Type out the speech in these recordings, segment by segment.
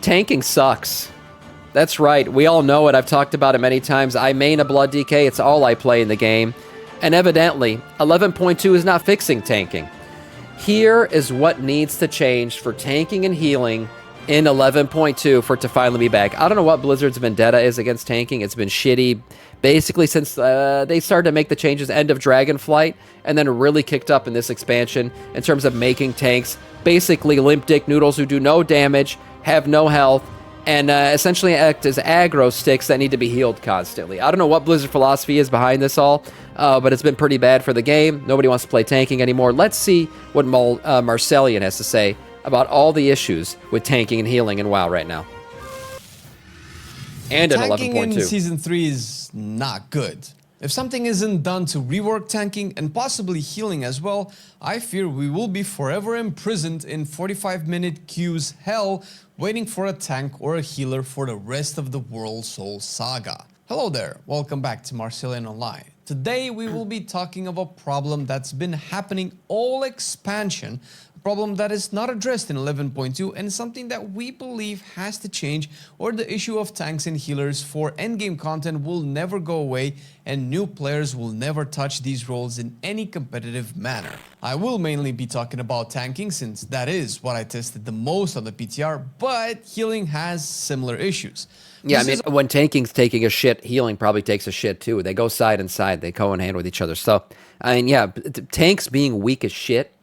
Tanking sucks. That's right. We all know it. I've talked about it many times. I main a Blood DK. It's all I play in the game. And evidently, 11.2 is not fixing tanking. Here is what needs to change for tanking and healing in 11.2 for it to finally be back. I don't know what Blizzard's vendetta is against tanking. It's been shitty basically since they started to make the changes end of Dragonflight, and then really kicked up in this expansion in terms of making tanks basically limp dick noodles who do no damage, have no health, and essentially act as aggro sticks that need to be healed constantly. I don't know what Blizzard philosophy is behind this all, but it's been pretty bad for the game. Nobody wants to play tanking anymore. Let's see what Marcellian has to say about all the issues with tanking and healing in WoW right now. And in 11.2. Tanking in Season 3 is not good. If something isn't done to rework tanking and possibly healing as well, I fear we will be forever imprisoned in 45-minute queues hell, waiting for a tank or a healer for the rest of the World Soul Saga. Hello there, welcome back to Marcellian Online. Today we will be talking of a problem that's been happening all expansion, a problem that is not addressed in 11.2 and something that we believe has to change, or the issue of tanks and healers for endgame content will never go away and new players will never touch these roles in any competitive manner. I will mainly be talking about tanking since that is what I tested the most on the PTR, but healing has similar issues. Yeah, I mean, when tanking's taking a shit, healing probably takes a shit too. They go side and side. They go in hand with each other. So, I mean, yeah, tanks being weak as shit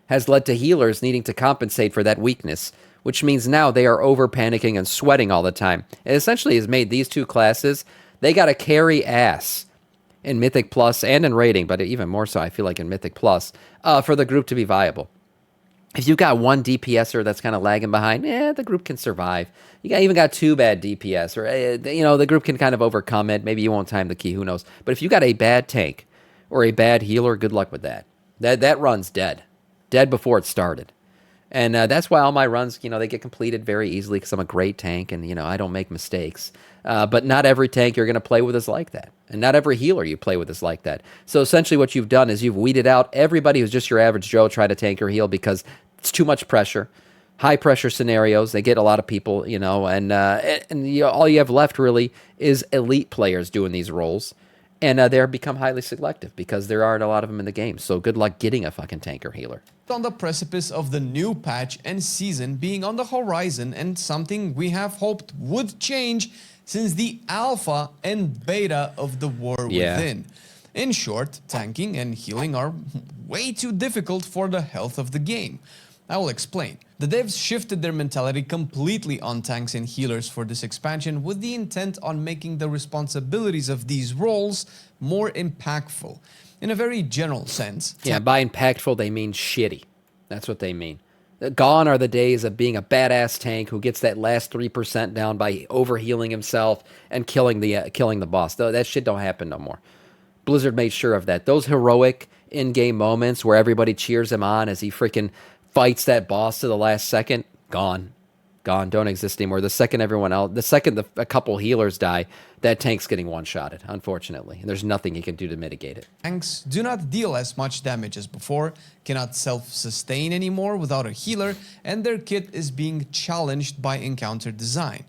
has led to healers needing to compensate for that weakness, which means now they are over panicking and sweating all the time. It essentially has made these two classes, they got to carry ass in Mythic Plus and in rating, but even more so, I feel like in Mythic Plus, for the group to be viable. If you've got one DPSer that's kind of lagging behind, the group can survive. You even got two bad DPS, or the group can kind of overcome it. Maybe you won't time the key, who knows? But if you got a bad tank or a bad healer, good luck with that. That run's dead before it started, and that's why all my runs, they get completed very easily because I'm a great tank and I don't make mistakes. But not every tank you're going to play with is like that, and not every healer you play with is like that. So essentially, what you've done is you've weeded out everybody who's just your average Joe try to tank or heal because it's too much pressure, high pressure scenarios. They get a lot of people, and all you have left really is elite players doing these roles, and they're become highly selective because there aren't a lot of them in the game. So good luck getting a fucking tank or healer. On the precipice of the new patch and season being on the horizon, and something we have hoped would change since the alpha and beta of the war within. In short, tanking and healing are way too difficult for the health of the game. I will explain. The devs shifted their mentality completely on tanks and healers for this expansion with the intent on making the responsibilities of these roles more impactful. In a very general sense. Yeah, by impactful they mean shitty. That's what they mean. Gone are the days of being a badass tank who gets that last 3% down by overhealing himself and killing the boss. That shit don't happen no more. Blizzard made sure of that. Those heroic in-game moments where everybody cheers him on as he freaking fights that boss to the last second, gone, don't exist anymore. The second a couple healers die, that tank's getting one-shotted, unfortunately. And there's nothing you can do to mitigate it. Tanks do not deal as much damage as before, cannot self-sustain anymore without a healer, and their kit is being challenged by encounter design.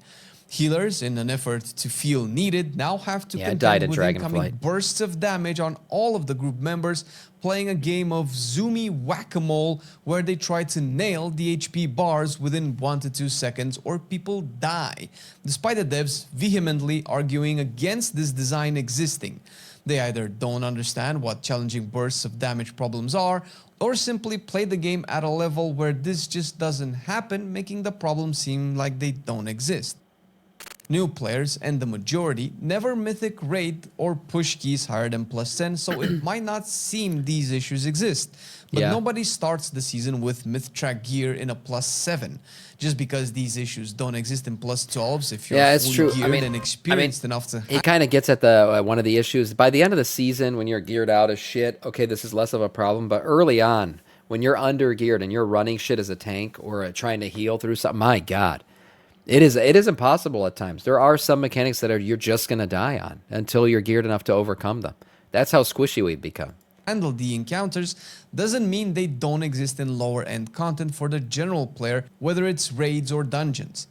Healers, in an effort to feel needed, now have to contend with incoming bursts of damage on all of the group members, playing a game of zoomy whack-a-mole where they try to nail the HP bars within 1 to 2 seconds or people die, despite the devs vehemently arguing against this design existing. They either don't understand what challenging bursts of damage problems are, or simply play the game at a level where this just doesn't happen, making the problem seem like they don't exist. New players, and the majority, never mythic rate or push keys higher than +10, so it might not seem these issues exist. But nobody starts the season with myth track gear in a +7. Just because these issues don't exist in +12s, if you're fully geared and experienced enough to... It kind of gets at the one of the issues. By the end of the season, when you're geared out as shit, okay, this is less of a problem. But early on, when you're under-geared and you're running shit as a tank or trying to heal through something, my God. It is impossible at times. There are some mechanics that you're just going to die on until you're geared enough to overcome them. That's how squishy we've become. Handle the encounters doesn't mean they don't exist in lower end content for the general player, whether it's raids or dungeons.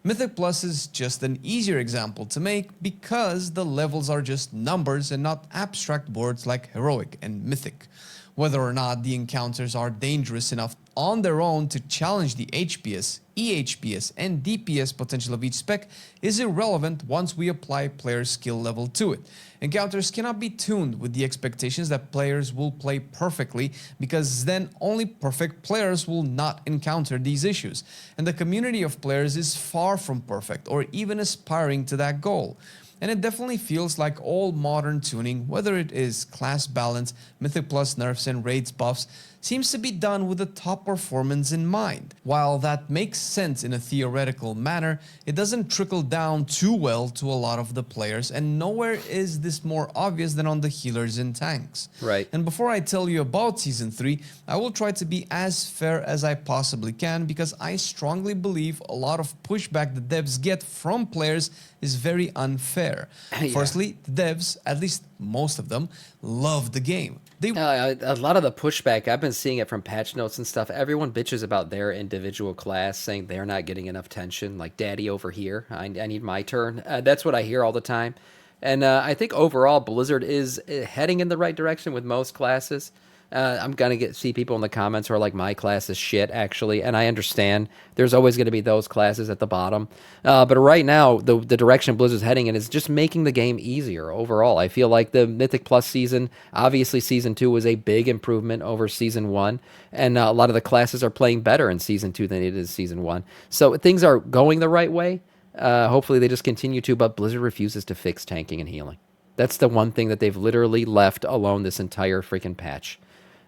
Mythic Plus is just an easier example to make because the levels are just numbers and not abstract words like heroic and mythic. Whether or not the encounters are dangerous enough on their own to challenge the HPS, EHPS, and DPS potential of each spec is irrelevant once we apply player skill level to it. Encounters cannot be tuned with the expectations that players will play perfectly, because then only perfect players will not encounter these issues. And the community of players is far from perfect or even aspiring to that goal. And it definitely feels like all modern tuning, whether it is class balance, Mythic Plus nerfs and raids buffs, seems to be done with the top performance in mind. While that makes sense in a theoretical manner, it doesn't trickle down too well to a lot of the players, and nowhere is this more obvious than on the healers and tanks. Right. And before I tell you about Season 3, I will try to be as fair as I possibly can, because I strongly believe a lot of pushback the devs get from players is very unfair. Yeah. Firstly, the devs, at least most of them, love the game. A lot of the pushback, I've been seeing it from patch notes and stuff. Everyone bitches about their individual class, saying they're not getting enough tension. Like, daddy over here, I need my turn. That's what I hear all the time. And I think overall, Blizzard is heading in the right direction with most classes. I'm going to see people in the comments who are like, my class is shit, actually. And I understand there's always going to be those classes at the bottom. But right now, the direction Blizzard's heading in is just making the game easier overall. I feel like the Mythic Plus season, obviously Season 2 was a big improvement over Season 1. And a lot of the classes are playing better in Season 2 than it is Season 1. So things are going the right way. Hopefully they just continue to, but Blizzard refuses to fix tanking and healing. That's the one thing that they've literally left alone this entire freaking patch.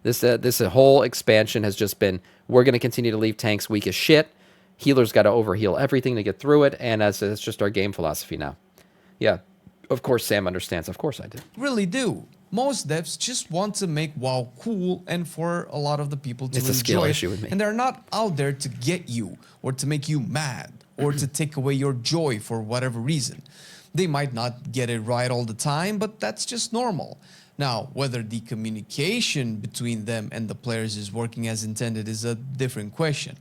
This whole expansion has just been, we're going to continue to leave tanks weak as shit. Healers got to overheal everything to get through it, and it's just our game philosophy now. Yeah, of course Sam understands. Of course I do. Really do. Most devs just want to make WoW cool and for a lot of the people to It's a skill enjoy issue it. with me. And they're not out there to get you or to make you mad or to take away your joy for whatever reason. They might not get it right all the time, but that's just normal. Now, whether the communication between them and the players is working as intended is a different question.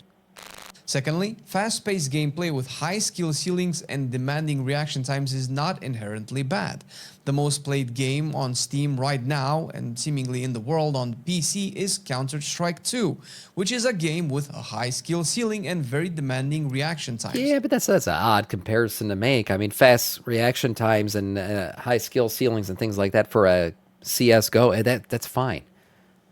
Secondly, fast-paced gameplay with high skill ceilings and demanding reaction times is not inherently bad. The most played game on Steam right now, and seemingly in the world on PC, is Counter-Strike 2, which is a game with a high skill ceiling and very demanding reaction times. Yeah, but that's an odd comparison to make. I mean, fast reaction times and high skill ceilings and things like that for a CSGO, that's fine.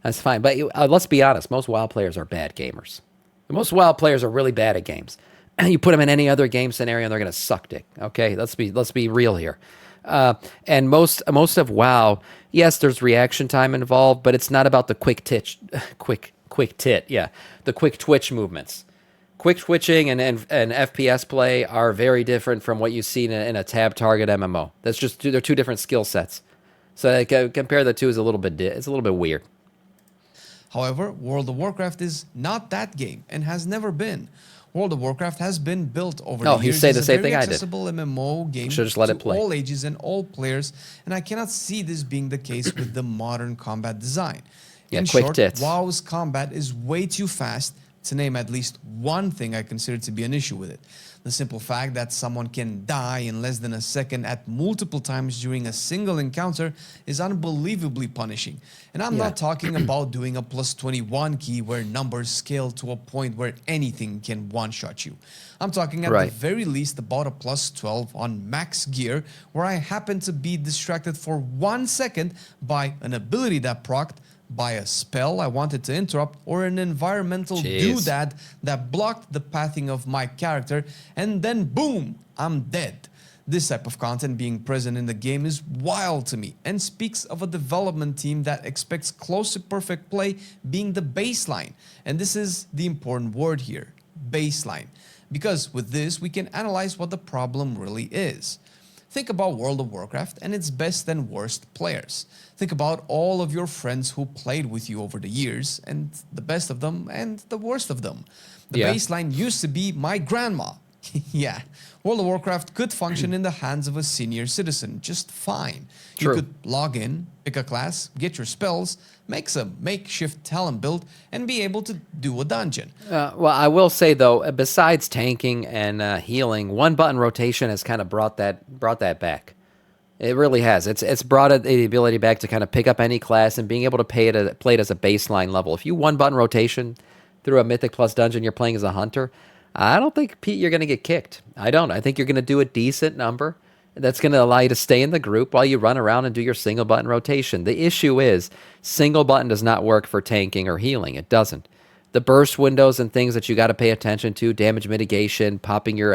That's fine. But let's be honest, most WoW players are bad gamers. Most WoW players are really bad at games. You put them in any other game scenario and they're going to suck dick. Okay, let's be real here. And most of WoW, yes, there's reaction time involved, but it's not about the quick twitch movements. Quick twitching and FPS play are very different from what you see in a tab target MMO. They're two different skill sets. So compare the two is it's a little bit weird. However, World of Warcraft is not that game and has never been. World of Warcraft has been built over the years say the as same a thing very I did. accessible MMO game Should've just let it to play. all ages and all players, and I cannot see this being the case with the modern combat design. Yeah, In quick short, tits. WoW's combat is way too fast to name at least one thing I consider to be an issue with it. The simple fact that someone can die in less than a second at multiple times during a single encounter is unbelievably punishing. And I'm not talking about doing a plus 21 key where numbers scale to a point where anything can one-shot you. I'm talking at the very least about a plus 12 on max gear, where I happen to be distracted for 1 second by an ability that procced, by a spell I wanted to interrupt, or an environmental doodad that blocked the pathing of my character, and then boom, I'm dead. This type of content being present in the game is wild to me and speaks of a development team that expects close to perfect play being the baseline. And this is the important word here, baseline. Because with this, we can analyze what the problem really is. Think about World of Warcraft and its best and worst players. Think about all of your friends who played with you over the years, and the best of them and the worst of them. The baseline used to be my grandma, Yeah, World of Warcraft could function in the hands of a senior citizen just fine. You True. could log in, pick a class, get your spells, make some makeshift talent build, and be able to do a dungeon. Well, I will say though, besides tanking and healing, one button rotation has kind of brought that back. It really has. It's brought the ability back to kind of pick up any class and being able to play it as a baseline level. If you one button rotation through a Mythic Plus dungeon, you're playing as a hunter. I don't think, Pete, you're going to get kicked. I don't. I think you're going to do a decent number. That's going to allow you to stay in the group while you run around and do your single button rotation. The issue is single button does not work for tanking or healing. It doesn't. The burst windows and things that you got to pay attention to, damage mitigation, popping your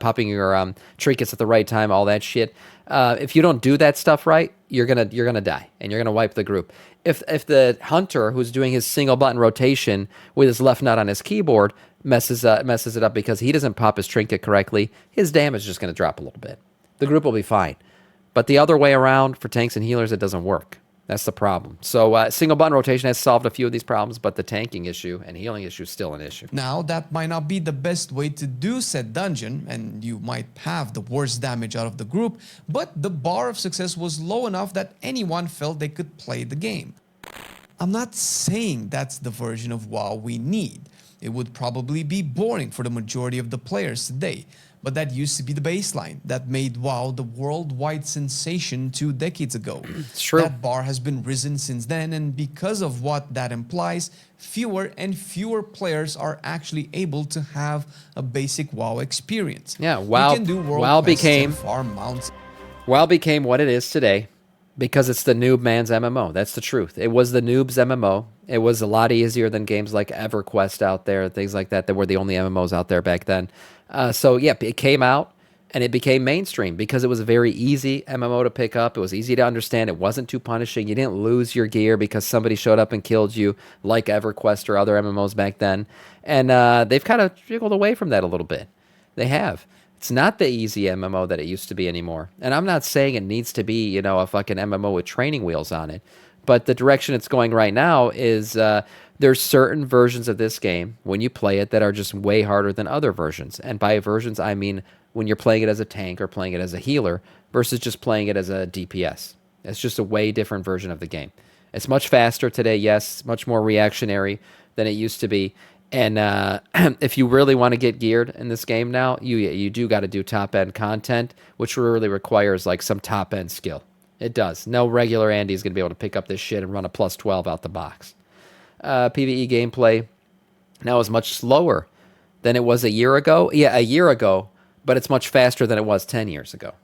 popping your trinkets at the right time, all that shit. If you don't do that stuff right, you're gonna die and you're gonna wipe the group. If the hunter who's doing his single button rotation with his left nut on his keyboard messes it up because he doesn't pop his trinket correctly, his damage is just gonna drop a little bit. The group will be fine. But the other way around, for tanks and healers, it doesn't work. That's the problem. So single button rotation has solved a few of these problems, but the tanking issue and healing issue is still an issue. Now, that might not be the best way to do said dungeon, and you might have the worst damage out of the group, but the bar of success was low enough that anyone felt they could play the game. I'm not saying that's the version of WoW we need. It would probably be boring for the majority of the players today. But that used to be the baseline that made WoW the worldwide sensation 2 decades ago. It's true. That bar has been risen since then, and because of what that implies, fewer and fewer players are actually able to have a basic WoW experience. Yeah, WoW, You can do world WoW quests became and farm mounts. WoW became what it is today because it's the noob man's MMO. That's the truth. It was the noob's MMO. It was a lot easier than games like EverQuest out there, things like that were the only MMOs out there back then. So, yeah, it came out and it became mainstream because it was a very easy MMO to pick up. It was easy to understand. It wasn't too punishing. You didn't lose your gear because somebody showed up and killed you like EverQuest or other MMOs back then. And they've kind of jiggled away from that a little bit. They have. It's not the easy MMO that it used to be anymore. And I'm not saying it needs to be, a fucking MMO with training wheels on it. But the direction it's going right now is there's certain versions of this game, when you play it, that are just way harder than other versions. And by versions, I mean when you're playing it as a tank or playing it as a healer versus just playing it as a DPS. It's just a way different version of the game. It's much faster today, yes, much more reactionary than it used to be. And if you really want to get geared in this game now, you do got to do top-end content, which really requires like some top-end skill. It does. No regular Andy is going to be able to pick up this shit and run a plus 12 out the box. PvE gameplay now is much slower than it was a year ago. Yeah, a year ago, but it's much faster than it was 10 years ago.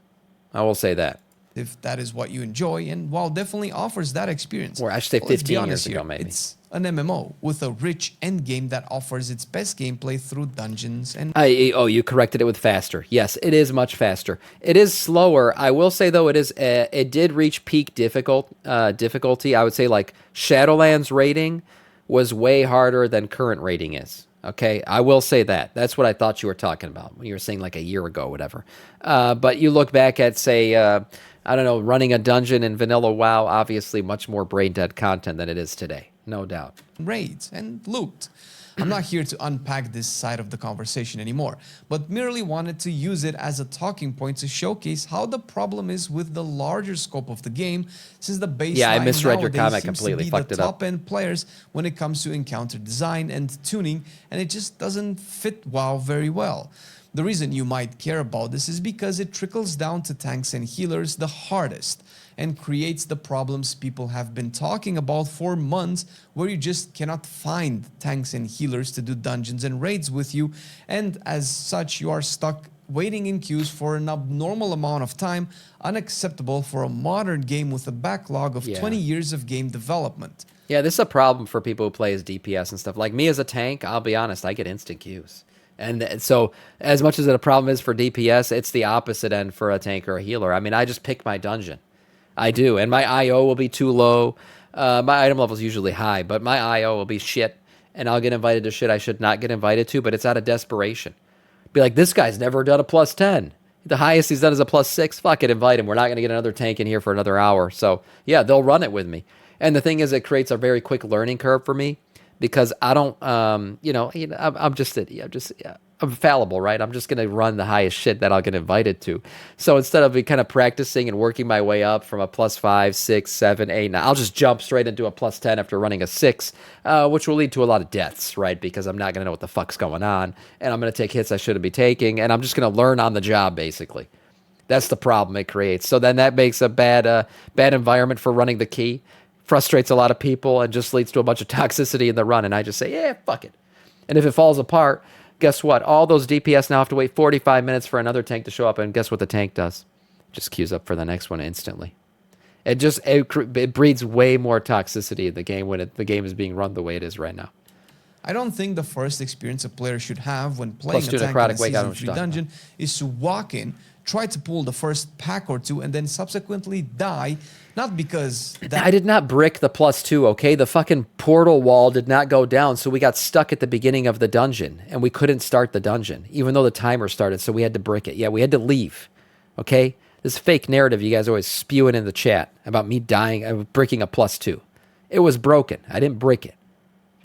I will say that. If that is what you enjoy, and WoW definitely offers that experience. Or I should say Well, let's be 15 honest years ago, here, maybe. It's an MMO with a rich endgame that offers its best gameplay through dungeons and... You corrected it with faster. Yes, it is much faster. It is slower. I will say, though, it did reach peak difficulty. I would say, like, Shadowlands rating was way harder than current rating is. Okay, I will say that. That's what I thought you were talking about when you were saying like a year ago, whatever. But you look back at, say, I don't know, running a dungeon in vanilla WoW, obviously much more brain-dead content than it is today. No doubt. raids and loot. I'm not here to unpack this side of the conversation anymore, but merely wanted to use it as a talking point to showcase how the problem is with the larger scope of the game, since the baseline Yeah, I misread your nowadays comment seems completely. to be Fucked the it up. top-end players when it comes to encounter design and tuning, and it just doesn't fit WoW very well. The reason you might care about this is because it trickles down to tanks and healers the hardest and creates the problems people have been talking about for months, where you just cannot find tanks and healers to do dungeons and raids with you, and as such you are stuck waiting in queues for an abnormal amount of time, unacceptable for a modern game with a backlog of 20 years of game development. Yeah, this is a problem for people who play as DPS and stuff. Like me as a tank, I'll be honest, I get instant queues. And so as much as it a problem is for DPS, it's the opposite end for a tank or a healer. I mean, I just pick my dungeon. I do. And my IO will be too low. My item level is usually high, but my IO will be shit. And I'll get invited to shit I should not get invited to, but it's out of desperation. Be like, this guy's never done a plus 10. The highest he's done is a plus 6. Fuck it, invite him. We're not going to get another tank in here for another hour. So, yeah, they'll run it with me. And the thing is, it creates a very quick learning curve for me. Because I don't, I'm I'm fallible, right? I'm just going to run the highest shit that I'll get invited to. So instead of kind of practicing and working my way up from a +5, 6, 7, 8, 9, I'll just jump straight into a +10 after running a 6, which will lead to a lot of deaths, right? Because I'm not going to know what the fuck's going on, and I'm going to take hits I shouldn't be taking, and I'm just going to learn on the job, basically. That's the problem it creates. So then that makes a bad environment for running the key, frustrates a lot of people, and just leads to a bunch of toxicity in the run. And I just say, yeah, fuck it. And if it falls apart, guess what? All those DPS now have to wait 45 minutes for another tank to show up, and guess what the tank does? Just queues up for the next one instantly. It breeds way more toxicity in the game when the game is being run the way it is right now. I don't think the first experience a player should have when playing Plus a two tank in necrotic a wake, I Season don't know what 3 you're talking dungeon is to walk in, try to pull the first pack or two, and then subsequently die, not because I did not brick the +2, okay? The fucking portal wall did not go down, so we got stuck at the beginning of the dungeon, and we couldn't start the dungeon, even though the timer started, so we had to brick it. Yeah, we had to leave, okay? This fake narrative you guys always spewing in the chat about me dying, bricking a +2. It was broken. I didn't brick it.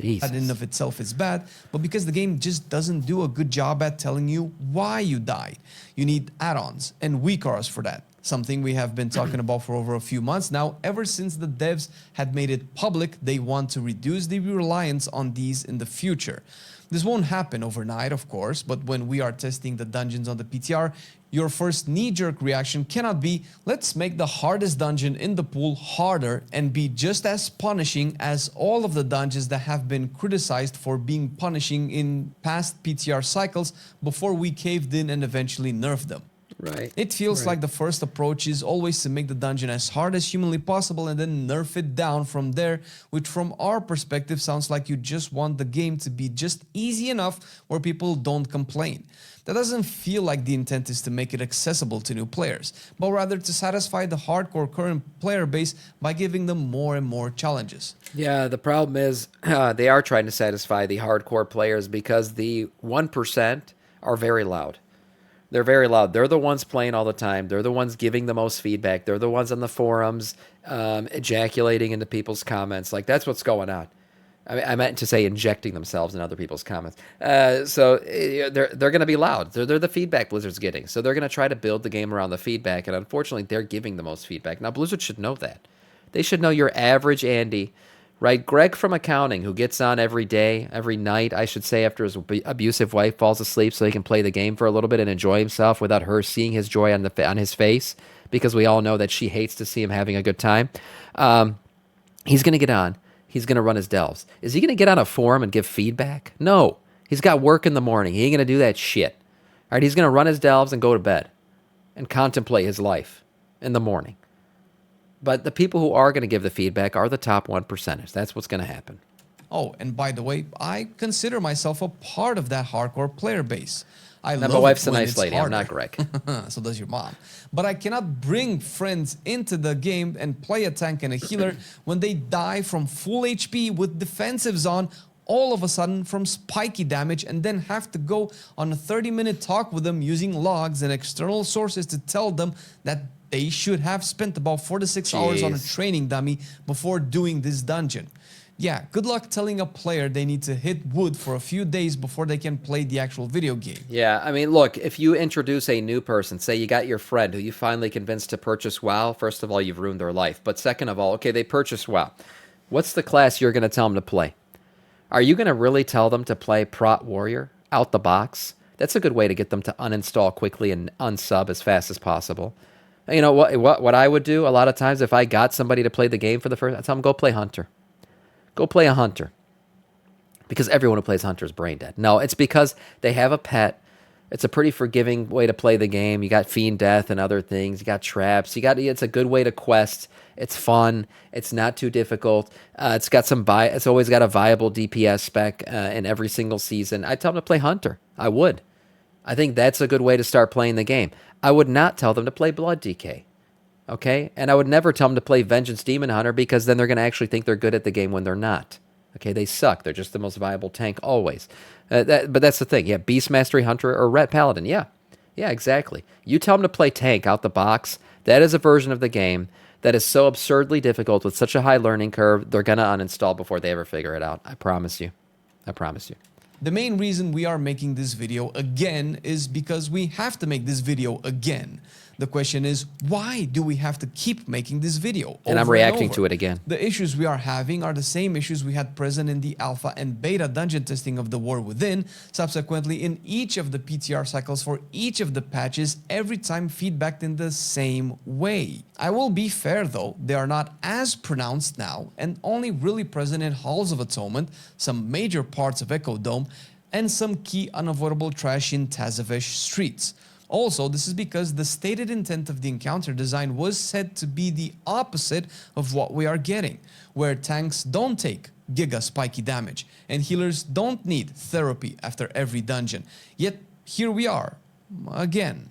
Jesus. That in of itself is bad, but because the game just doesn't do a good job at telling you why you died. You need add-ons and weakars for that. Something we have been talking about for over a few months now. Ever since the devs had made it public, they want to reduce the reliance on these in the future. This won't happen overnight, of course, but when we are testing the dungeons on the PTR, your first knee-jerk reaction cannot be, let's make the hardest dungeon in the pool harder and be just as punishing as all of the dungeons that have been criticized for being punishing in past PTR cycles before we caved in and eventually nerfed them. Right. It feels like the first approach is always to make the dungeon as hard as humanly possible and then nerf it down from there, which from our perspective sounds like you just want the game to be just easy enough where people don't complain. That doesn't feel like the intent is to make it accessible to new players, but rather to satisfy the hardcore current player base by giving them more and more challenges. Yeah, the problem is they are trying to satisfy the hardcore players because the 1% are very loud. They're very loud. They're the ones playing all the time. They're the ones giving the most feedback. They're the ones on the forums ejaculating into people's comments. Like, that's what's going on. I meant to say injecting themselves in other people's comments. So they're going to be loud. They're the feedback Blizzard's getting. So they're going to try to build the game around the feedback. And unfortunately, they're giving the most feedback. Now, Blizzard should know that. They should know your average Andy, right? Greg from accounting, who gets on every day, every night, I should say, after his abusive wife falls asleep so he can play the game for a little bit and enjoy himself without her seeing his joy on his face, because we all know that she hates to see him having a good time. He's going to get on. He's going to run his delves. Is he going to get on a forum and give feedback? No. He's got work in the morning. He ain't going to do that shit. All right, he's going to run his delves and go to bed and contemplate his life in the morning. But the people who are going to give the feedback are the top 1%ers. That's what's going to happen. Oh, and by the way, I consider myself a part of that hardcore player base. I now, love my wife's it a when nice it's lady. harder. I'm not Greg. So does your mom. But I cannot bring friends into the game and play a tank and a healer when they die from full HP with defensives on all of a sudden from spiky damage and then have to go on a 30-minute talk with them using logs and external sources to tell them that they should have spent about 4 to 6 hours on a training dummy before doing this dungeon. Yeah, good luck telling a player they need to hit wood for a few days before they can play the actual video game. Yeah, I mean, look, if you introduce a new person, say you got your friend who you finally convinced to purchase WoW, first of all, you've ruined their life. But second of all, okay, they purchase WoW. What's the class you're going to tell them to play? Are you going to really tell them to play Prot Warrior out the box? That's a good way to get them to uninstall quickly and unsub as fast as possible. You know, what I would do a lot of times if I got somebody to play the game for the first time, I'd tell them, go play Hunter. Go play a Hunter. Because everyone who plays Hunter is brain dead. No, it's because they have a pet. It's a pretty forgiving way to play the game. You got Fiend Death and other things. You got traps. It's a good way to quest. It's fun. It's not too difficult. It's always got a viable DPS spec in every single season. I'd tell them to play Hunter. I would. I think that's a good way to start playing the game. I would not tell them to play Blood DK. Okay? And I would never tell them to play Vengeance Demon Hunter because then they're going to actually think they're good at the game when they're not. Okay? They suck. They're just the most viable tank always. But that's the thing. Yeah, Beast Mastery Hunter or Ret Paladin. Yeah. Yeah, exactly. You tell them to play tank out the box. That is a version of the game that is so absurdly difficult with such a high learning curve, they're going to uninstall before they ever figure it out. I promise you. I promise you. The main reason we are making this video again is because we have to make this video again. The question is, why do we have to keep making this video And I'm over reacting over? to it again. The issues we are having are the same issues we had present in the alpha and beta dungeon testing of the War Within, subsequently in each of the PTR cycles for each of the patches, every time feedbacked in the same way. I will be fair though, they are not as pronounced now and only really present in Halls of Atonement, some major parts of Echo Dome, and some key unavoidable trash in Tazavesh streets. Also, this is because the stated intent of the encounter design was said to be the opposite of what we are getting, where tanks don't take giga spiky damage and healers don't need therapy after every dungeon. Yet here we are, again.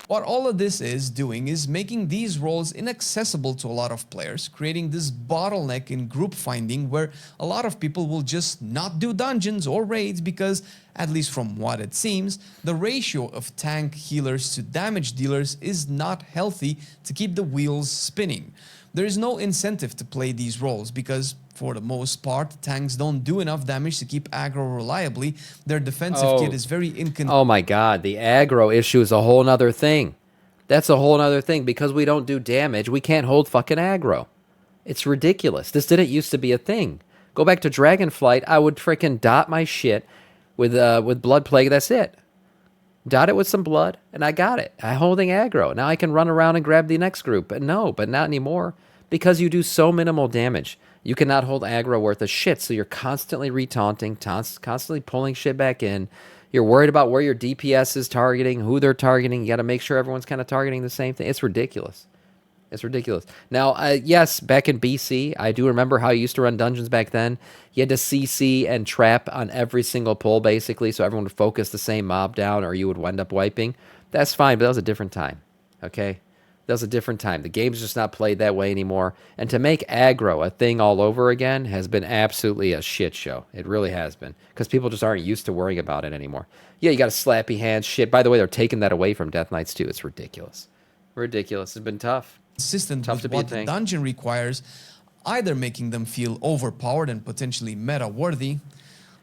What all of this is doing is making these roles inaccessible to a lot of players, creating this bottleneck in group finding where a lot of people will just not do dungeons or raids because, at least from what it seems, the ratio of tank healers to damage dealers is not healthy to keep the wheels spinning. There is no incentive to play these roles because, for the most part, tanks don't do enough damage to keep aggro reliably. Their defensive kit is very inconsistent. Oh my god, the aggro issue is a whole nother thing. That's a whole nother thing. Because we don't do damage, we can't hold fucking aggro. It's ridiculous. This didn't used to be a thing. Go back to Dragonflight, I would freaking dot my shit with Blood Plague, that's it. Dot it with some blood, and I got it. I'm holding aggro. Now I can run around and grab the next group. But no, but not anymore. Because you do so minimal damage. You cannot hold aggro worth a shit, so you're constantly retaunting, constantly pulling shit back in. You're worried about where your DPS is targeting, who they're targeting. You got to make sure everyone's kind of targeting the same thing. It's ridiculous. It's ridiculous. Now, yes, back in BC, I do remember how you used to run dungeons back then. You had to CC and trap on every single pull, basically, so everyone would focus the same mob down or you would end up wiping. That's fine, but that was a different time, okay? That was a different time. The game's just not played that way anymore. And to make aggro a thing all over again has been absolutely a shit show. It really has been. Because people just aren't used to worrying about it anymore. Yeah, you got a slappy hand shit. By the way, they're taking that away from Death Knights too. It's ridiculous. Ridiculous. It's been tough. Tough to With what the dungeon requires, either making them feel overpowered and potentially meta-worthy,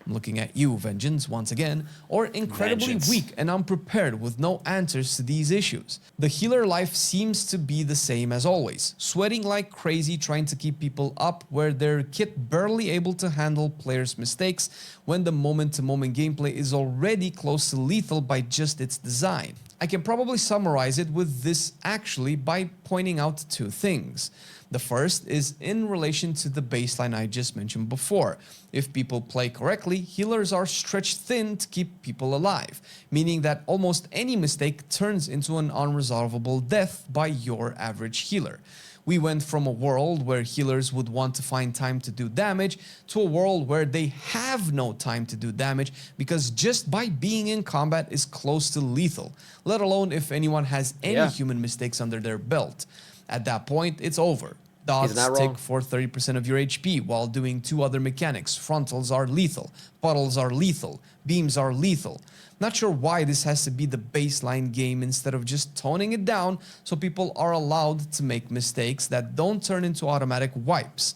I'm looking at you, Vengeance, once again, or incredibly weak and unprepared with no answers to these issues. The healer life seems to be the same as always, sweating like crazy trying to keep people up where their kit barely able to handle players' mistakes when the moment-to-moment gameplay is already close to lethal by just its design. I can probably summarize it with this actually by pointing out two things. The first is in relation to the baseline I just mentioned before. If people play correctly, healers are stretched thin to keep people alive, meaning that almost any mistake turns into an unresolvable death by your average healer. We went from a world where healers would want to find time to do damage to a world where they have no time to do damage because just by being in combat is close to lethal, let alone if anyone has any human mistakes under their belt. At that point, it's over. Dots take for 30% of your HP while doing two other mechanics. Frontals are lethal, puddles are lethal, beams are lethal. Not sure why this has to be the baseline game instead of just toning it down so people are allowed to make mistakes that don't turn into automatic wipes.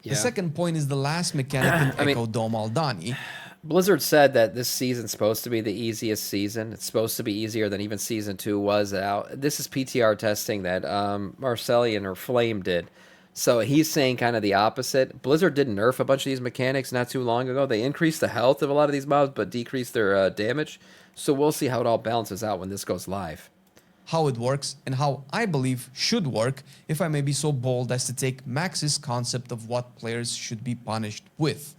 The second point is the last mechanic in Echo Dome Aldani. Blizzard said that this season's supposed to be the easiest season. It's supposed to be easier than even Season 2 was out. This is PTR testing that Marcellian or Flame did. So he's saying kind of the opposite. Blizzard did nerf a bunch of these mechanics not too long ago. They increased the health of a lot of these mobs, but decreased their damage. So we'll see how it all balances out when this goes live. How it works and how I believe should work, if I may be so bold as to take Max's concept of what players should be punished with.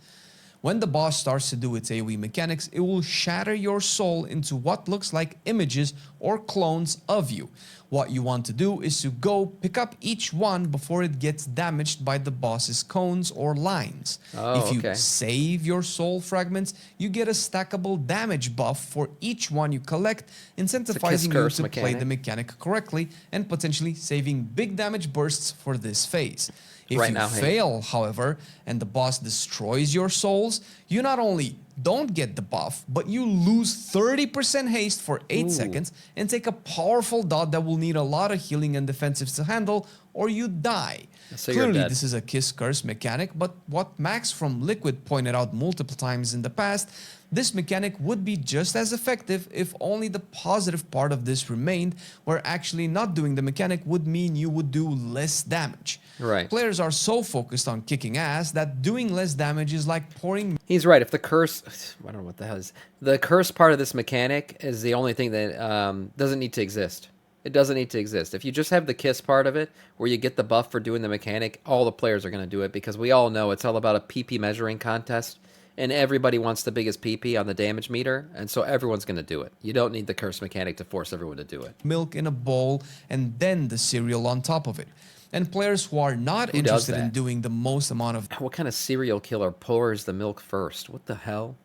When the boss starts to do its AoE mechanics, it will shatter your soul into what looks like images or clones of you. What you want to do is to go pick up each one before it gets damaged by the boss's cones or lines. If you save your soul fragments, you get a stackable damage buff for each one you collect, incentivizing you to play the mechanic correctly and potentially saving big damage bursts for this phase. If you fail, however, and the boss destroys your souls, you not only don't get the buff, but you lose 30% haste for 8 seconds and take a powerful dot that will need a lot of healing and defensives to handle, or you die. So you're Clearly, dead. this is a kiss curse mechanic, but what Max from Liquid pointed out multiple times in the past, this mechanic would be just as effective if only the positive part of this remained, where actually not doing the mechanic would mean you would do less damage. Right. Players are so focused on kicking ass that doing less damage is like pouring. He's right. If the curse, I don't know what the hell is. The curse part of this mechanic is the only thing that doesn't need to exist. It doesn't need to exist. If you just have the kiss part of it, where you get the buff for doing the mechanic, all the players are going to do it because we all know it's all about a PP measuring contest, and everybody wants the biggest PP on the damage meter, and so everyone's going to do it. You don't need the curse mechanic to force everyone to do it. Milk in a bowl and then the cereal on top of it. And players who are not interested in doing the most amount of What kind of serial killer pours the milk first? What the hell?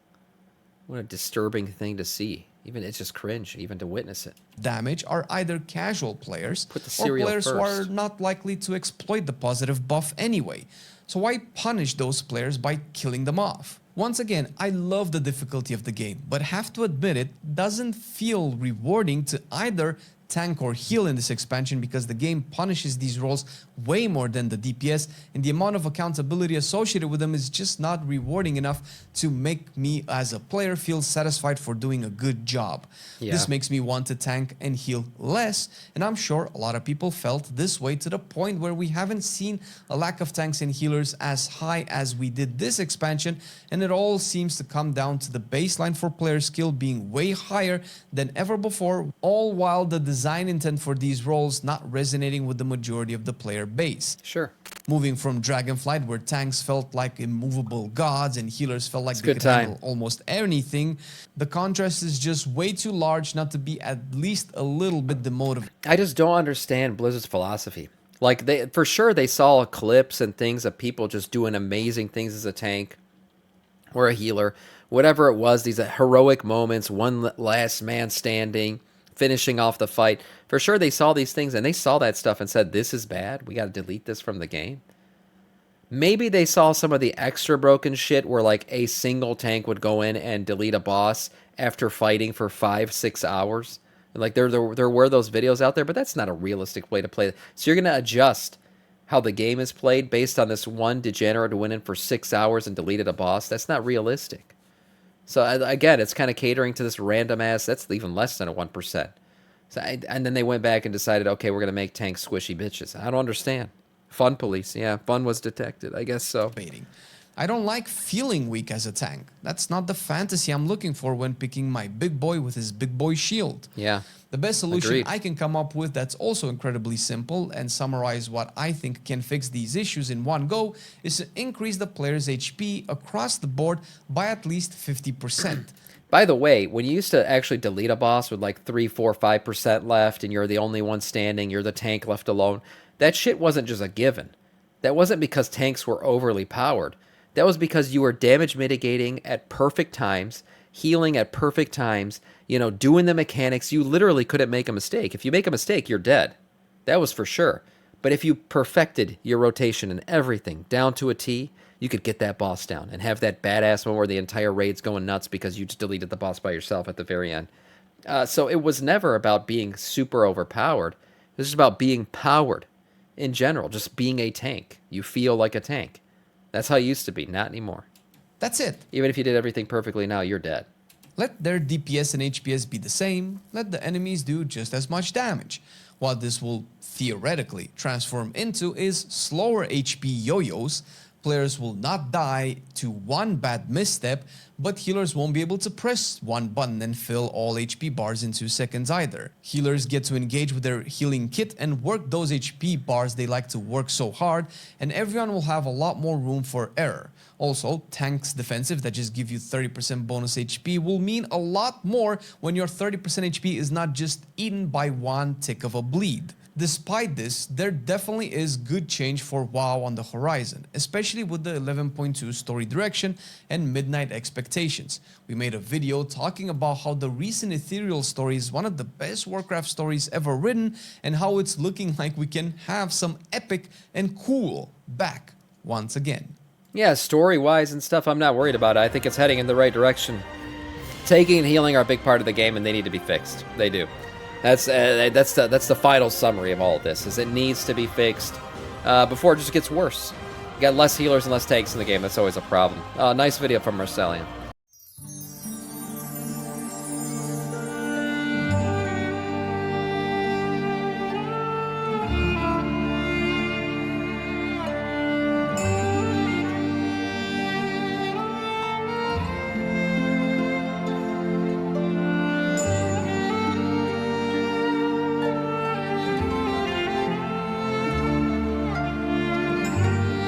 What a disturbing thing to see. Even it's just cringe, even to witness it. damage are either casual players Put the or cereal players who are first. not likely to exploit the positive buff anyway. So why punish those players by killing them off? Once again, I love the difficulty of the game, but have to admit it doesn't feel rewarding to either tank or heal in this expansion because the game punishes these roles way more than the DPS, and the amount of accountability associated with them is just not rewarding enough to make me as a player feel satisfied for doing a good job. Yeah. This makes me want to tank and heal less, and I'm sure a lot of people felt this way to the point where we haven't seen a lack of tanks and healers as high as we did this expansion, and it all seems to come down to the baseline for player skill being way higher than ever before, all while the design intent for these roles not resonating with the majority of the player base. Sure. Moving from Dragonflight, where tanks felt like immovable gods and healers felt like It's they good could time. handle almost anything, the contrast is just way too large not to be at least a little bit demotivating. I just don't understand Blizzard's philosophy. Like they, for sure, they saw clips and things of people just doing amazing things as a tank or a healer, whatever it was. These heroic moments, one last man standing, finishing off the fight. For sure, they saw these things and they saw that stuff and said, "This is bad. We got to delete this from the game." Maybe they saw some of the extra broken shit where like a single tank would go in and delete a boss after fighting for 5-6 hours. Like there were those videos out there, but that's not a realistic way to play it. So you're going to adjust how the game is played based on this one degenerate who went in for 6 hours and deleted a boss. That's not realistic. So again, it's kind of catering to this random ass. That's even less than a 1%. So and then they went back and decided, okay, we're going to make tanks squishy bitches. I don't understand. Fun police. Yeah, fun was detected. I guess so. I don't like feeling weak as a tank. That's not the fantasy I'm looking for when picking my big boy with his big boy shield. Yeah. The best solution Agreed. I can come up with that's also incredibly simple and summarize what I think can fix these issues in one go is to increase the player's HP across the board by at least 50%. By the way, when you used to actually delete a boss with like 3, 4, 5% left and you're the only one standing, you're the tank left alone, that shit wasn't just a given. That wasn't because tanks were overly powered. That was because you were damage mitigating at perfect times, healing at perfect times, doing the mechanics. You literally couldn't make a mistake. If you make a mistake, you're dead. That was for sure. But if you perfected your rotation and everything down to a T, you could get that boss down and have that badass one where the entire raid's going nuts because you just deleted the boss by yourself at the very end. So it was never about being super overpowered. It was just about being powered in general, just being a tank. You feel like a tank. That's how it used to be, not anymore. That's it. Even if you did everything perfectly now, you're dead. Let their DPS and HPS be the same, let the enemies do just as much damage. What this will theoretically transform into is slower HP yo-yos. Players will not die to one bad misstep, but healers won't be able to press one button and fill all HP bars in 2 seconds either. Healers get to engage with their healing kit and work those HP bars they like to work so hard, and everyone will have a lot more room for error. Also, tanks defensive that just give you 30% bonus HP will mean a lot more when your 30% HP is not just eaten by one tick of a bleed. Despite this, there definitely is good change for WoW on the horizon, especially with the 11.2 story direction and midnight expectations. We made a video talking about how the recent Ethereal story is one of the best Warcraft stories ever written and how it's looking like we can have some epic and cool back once again. Yeah, story-wise and stuff, I'm not worried about it. I think it's heading in the right direction. Taking and healing are a big part of the game, and they need to be fixed. They do. That's the final summary of all of this, is it needs to be fixed before it just gets worse. You got less healers and less tanks in the game. That's always a problem. Nice video from Marcellian.